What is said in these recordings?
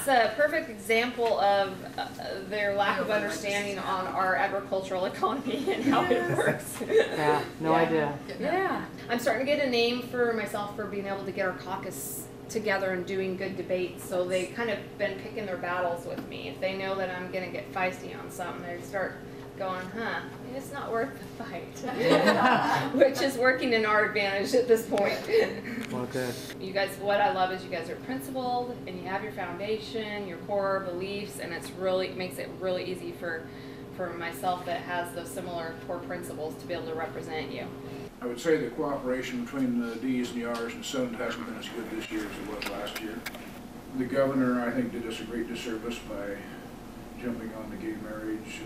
that's a perfect example of their lack of understanding on our agricultural economy and how it works. Yeah, no idea. Yeah. I'm starting to get a name for myself for being able to get our caucus together and doing good debates. So they kind of been picking their battles with me. If they know that I'm going to get feisty on something, they start going, it's not worth the fight. Which is working in our advantage at this point. Well, good. You guys, what I love is you guys are principled and you have your foundation, your core beliefs, and it makes it really easy for myself that has those similar core principles to be able to represent you. I would say the cooperation between the D's and the R's and Senate hasn't been as good this year as it was last year. The governor, I think, did us a great disservice by jumping on the gay marriage.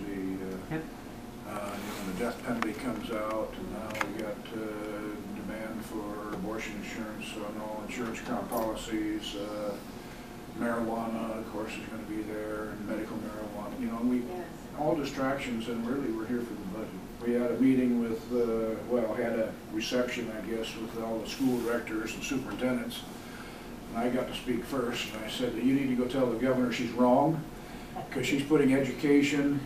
The death penalty comes out, and now we got demand for abortion insurance on all insurance policies. Marijuana, of course, is going to be there, and medical marijuana. All distractions, and really we're here for the budget. We had a meeting with, had a reception, I guess, with all the school directors and superintendents. And I got to speak first, and I said that you need to go tell the governor she's wrong, because she's putting education,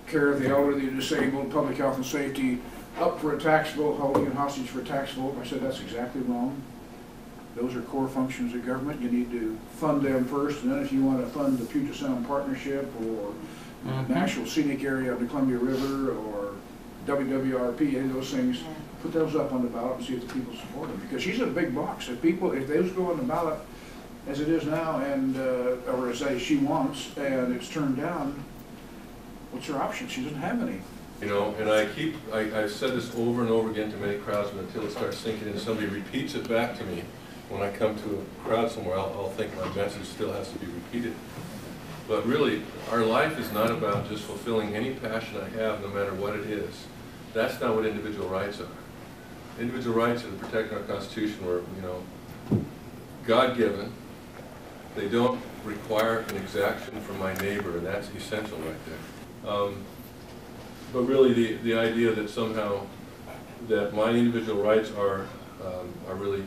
care of the elderly, the disabled, public health and safety up for a tax vote, holding it hostage for a tax vote. I said that's exactly wrong. Those are core functions of government. You need to fund them first, and then if you want to fund the Puget Sound Partnership or National Scenic Area of the Columbia River or WWRP, any of those things, put those up on the ballot and see if the people support them. Because she's a big box. If those go on the ballot as it is now, and or as she wants, and it's turned down, what's her option? She doesn't have any. You know, and I've said this over and over again to many crowds, but until it starts sinking in, somebody repeats it back to me. When I come to a crowd somewhere, I'll think my message still has to be repeated. But really, our life is not about just fulfilling any passion I have, no matter what it is. That's not what individual rights are. Individual rights are to protect our Constitution were, God-given. They don't require an exaction from my neighbor, and that's essential right there. But really, the idea that somehow that my individual rights are really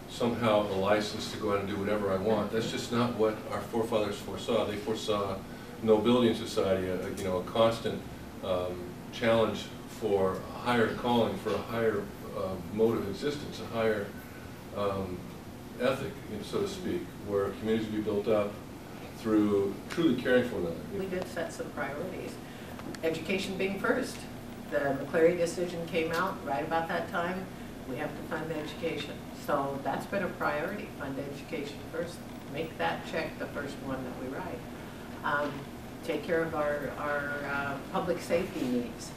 somehow a license to go out and do whatever I want. That's just not what our forefathers foresaw. They foresaw nobility in society, a constant challenge for a higher calling, for a higher mode of existence, a higher ethic, so to speak, where communities be built up through truly caring for one another. We did set some priorities. Education being first. The McCleary decision came out right about that time. We have to fund education. So that's been a priority, fund education first. Make that check the first one that we write. Take care of our public safety needs.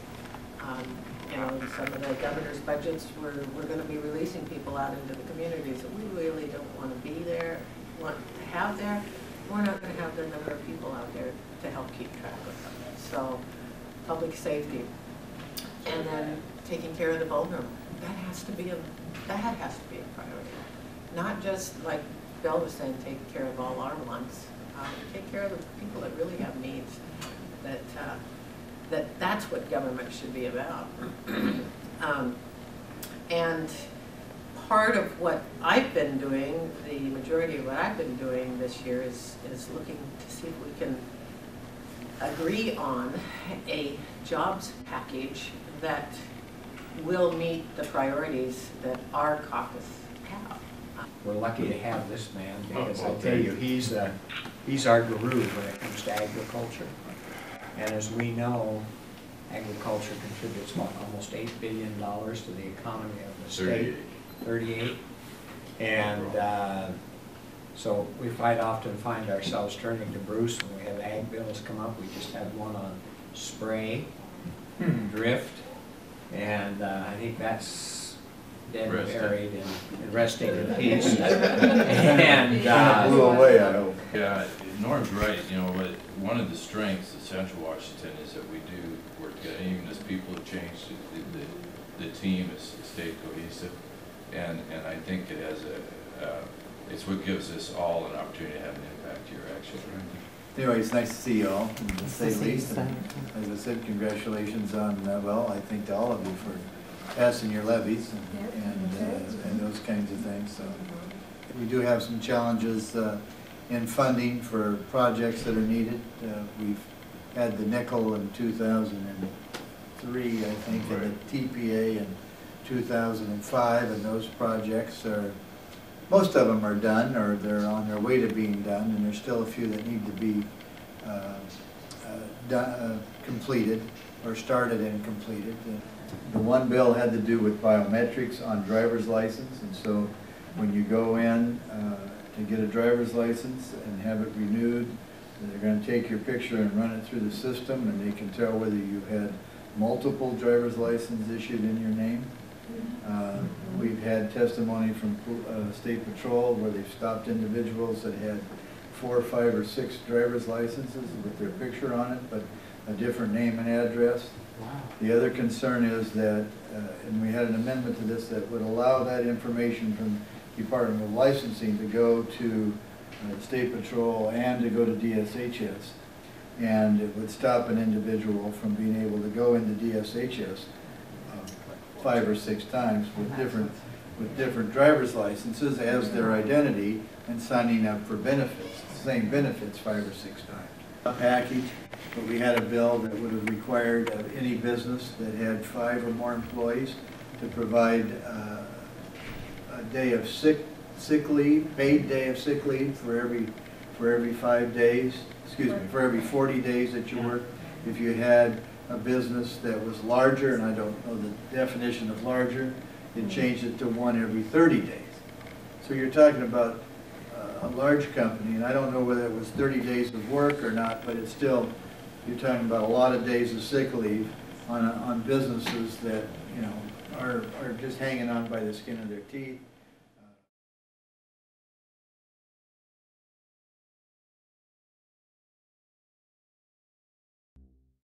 Some of the governor's budgets, we're going to be releasing people out into the communities that we really don't want to be there, want to have there. We're not going to have the number of people out there to help keep track of them. So public safety. And then taking care of the vulnerable. That has to be a priority. Not just like Bill was saying, take care of all our wants. Take care of the people that really have needs. That's what government should be about. And part of what I've been doing, the majority of what I've been doing this year is looking to see if we can agree on a jobs package that will meet the priorities that our caucus have. We're lucky to have this man because I tell you, he's our guru when it comes to agriculture. And as we know, agriculture contributes almost $8 billion to the economy of the state. 38. And so we often find ourselves turning to Bruce when we have ag bills come up. We just had one on spray, drift, and I think that's dead and buried and resting in peace. And blew away, I hope. Yeah, Norm's right. One of the strengths of Central Washington is that we do work together. Even as people have changed, the team has stayed cohesive, and I think it has it's what gives us all an opportunity to have an impact here, actually. Anyway, it's nice to see you all, to say the least. And as I said, congratulations on, I think to all of you for passing your levies and those kinds of things. So we do have some challenges in funding for projects that are needed. We've had the nickel in 2003, I think, and the TPA in 2005, and those projects are, most of them are done, or they're on their way to being done, and there's still a few that need to be completed, or started and completed. The one bill had to do with biometrics on driver's license, and so when you go in to get a driver's license and have it renewed, they're going to take your picture and run it through the system, and they can tell whether you've had multiple driver's licenses issued in your name. We've had testimony from State Patrol where they've stopped individuals that had 4, 5, or 6 driver's licenses with their picture on it, but a different name and address. Wow. The other concern is that, and we had an amendment to this that would allow that information from Department of Licensing to go to State Patrol and to go to DSHS. And it would stop an individual from being able to go into DSHS 5 or 6 times with different driver's licenses as their identity and signing up for benefits, same benefits 5 or 6 times. A package, but we had a bill that would have required any business that had 5 or more employees to provide a day of sick leave, paid day of sick leave for every 5 days, excuse me, for every 40 days that you work. If you had a business that was larger, and I don't know the definition of larger, it changed it to 1 every 30 days. So you're talking about a large company, and I don't know whether it was 30 days of work or not, but it's still, you're talking about a lot of days of sick leave on businesses that, you know, are just hanging on by the skin of their teeth.